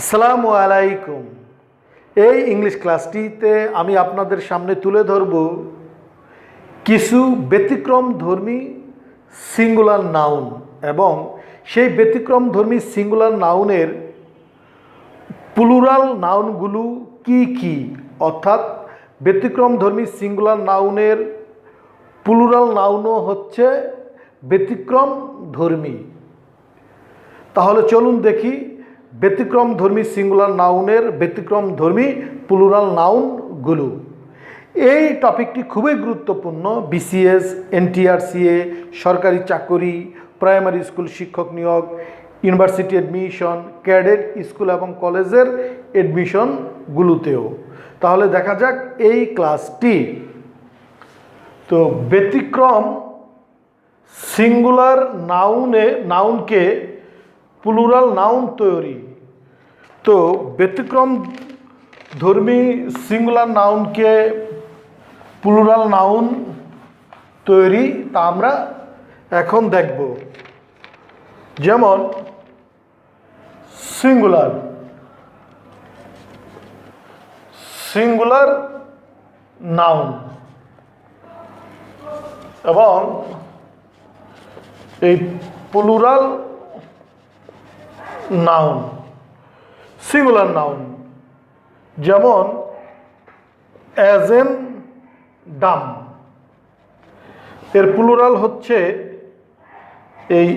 আসসালামু আলাইকুম। এই ইংলিশ ক্লাসটিতে আমি আপনাদের সামনে তুলে ধরব কিছু ব্যতিক্রমধর্মী সিঙ্গুলার নাউন এবং সেই ব্যতিক্রমধর্মী সিঙ্গুলার নাউনের প্লুরাল নাউনগুলো কি কি, অর্থাৎ ব্যতিক্রমধর্মী সিঙ্গুলার নাউনের প্লুরাল নাউনও হচ্ছে ব্যতিক্রমধর্মী। তাহলে চলুন দেখি ব্যতিক্রমধর্মী সিঙ্গুলার নাউনের ব্যতিক্রমধর্মী প্লুরাল নাউনগুলো। এই টপিকটি খুবই গুরুত্বপূর্ণ। বিসিএস, NTRCA, সরকারি চাকরি, প্রাইমারি স্কুল শিক্ষক নিয়োগ, ইউনিভার্সিটি অ্যাডমিশন, ক্যাডেট স্কুল এবং কলেজের অ্যাডমিশনগুলোতেও। তাহলে দেখা যাক এই ক্লাসটি। তো ব্যতিক্রম সিঙ্গুলার নাউনকে প্লুরাল নাউন তৈরি। তো ব্যতিক্রমধর্মী সিঙ্গুলার নাউনকে প্লুরাল নাউন তৈরি তা আমরা এখন দেখব। যেমন সিঙ্গুলার নাউন এবং এই প্লুরাল নাউন। সিঙ্গুলার নাউন যেমন অ্যাজেন্ডাম, এর প্লুরাল হচ্ছে এই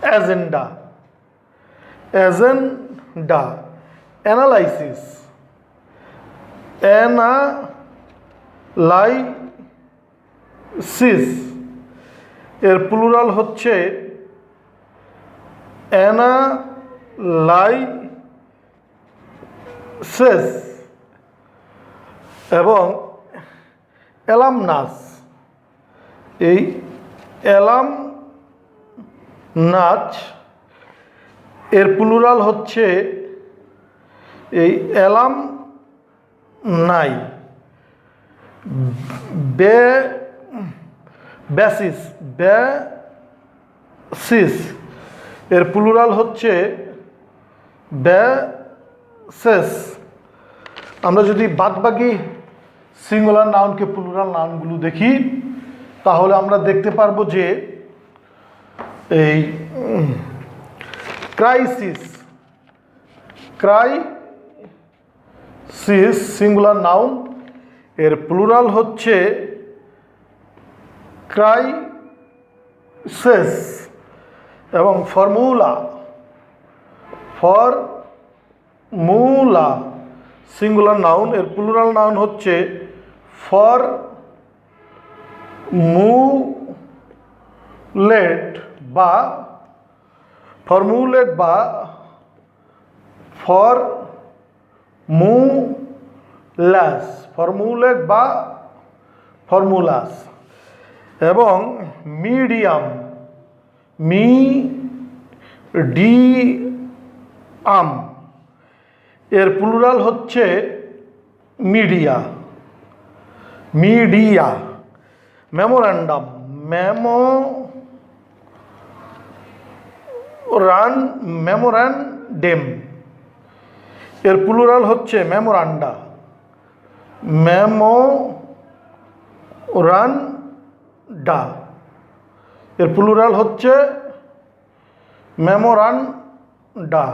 অ্যাজেন্ডা। অ্যানালাইসিস, এর প্লুরাল হচ্ছে অ্যানালাইসিস। এবং অ্যালামনাস, এই অ্যালামনাচ এর প্লুরাল হচ্ছে এই অ্যালামনাই। বেসিস এর প্লুরাল হচ্ছে বেসেস। আমরা যদি বাদবাকি সিঙ্গুলার নাউনকে প্লুরাল নাউনগুলো দেখি তাহলে আমরা দেখতে পারবো যে এই ক্রাইসিস সিঙ্গুলার নাউন, এর প্লুরাল হচ্ছে ক্রাইসেস। এবং ফর্মুলা সিঙ্গুলার নাউন, এর প্লুরাল নাউন হচ্ছে ফর্মুলেট বা ফর্মুলাস। এবং মিডিয়াম এর প্লুরাল হচ্ছে মিডিয়া। মেমোরেন্ডাম এর প্লুরাল হচ্ছে মেমোরান্ডা। এর প্লুরাল হচ্ছে মেমোরান্ডা।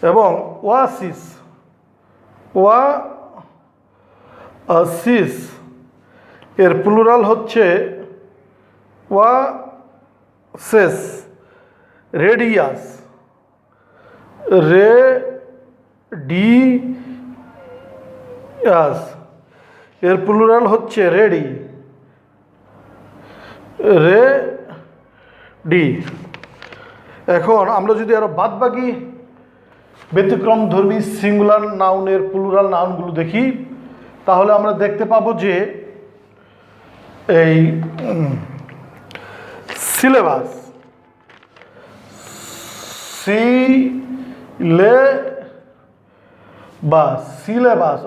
এবং ওয়াসিস এর প্লুরাল হচ্ছে ওয়াসেস। রেডিয়াস এর প্লুরাল হচ্ছে রেডি। এখন আমরা যদি আরো বাদবাকি ব্যতিক্রমধর্মী সিঙ্গুলার নাউনের প্লুরাল নাউনগুলো দেখি তাহলে আমরা দেখতে পাবো যে এই সিলেবাস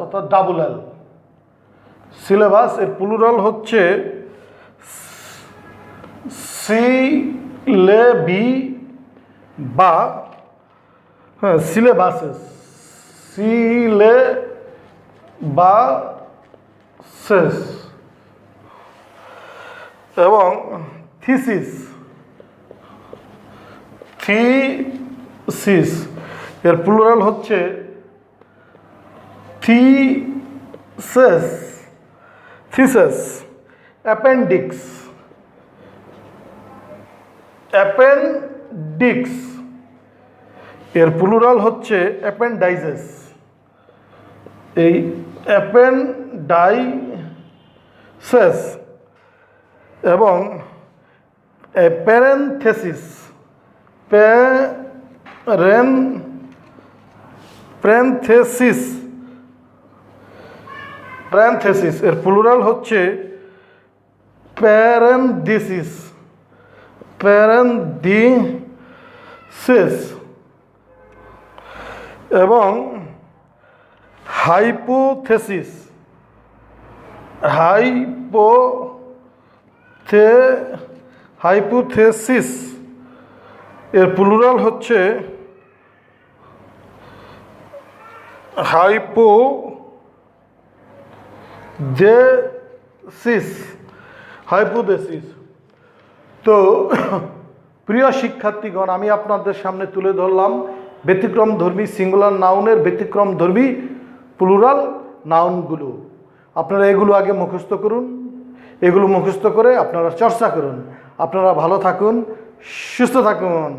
অর্থাৎ ডাবল এল। সিলেবাস এর প্লুরাল হচ্ছে সিলেবি বা হ্যাঁ, সিলেবাসেস, সিলেবাসেস এবং থিসিস, থিসিস এর প্লুরাল হচ্ছে থিসেস, থিসেস। অ্যাপেন্ডিক্স, অ্যাপেন্ডিক্স এর প্লুরাল হচ্ছে অ্যাপেন্ডাইজেস। এই অ্যাপেন্ডাইসেস এবং প্যারেনথেসিস, প্যারেনথেসিস, প্যারেনথেসিস এর প্লুরাল হচ্ছে প্যারেনদিসিস, প্যারেনদিসিস এবং হাইপোথেসিস, হাইপোথেসিস এর প্লুরাল হচ্ছে হাইপোথেসিস, হাইপোথেসিস। তো প্রিয় শিক্ষার্থীগণ, আমি আপনাদের সামনে তুলে ধরলাম ব্যতিক্রমধর্মী সিঙ্গুলার নাউনের ব্যতিক্রমধর্মী প্লুরাল নাউনগুলো। আপনারা এগুলো আগে মুখস্থ করুন, এগুলো মুখস্থ করে আপনারা চর্চা করুন। আপনারা ভালো থাকুন, সুস্থ থাকুন।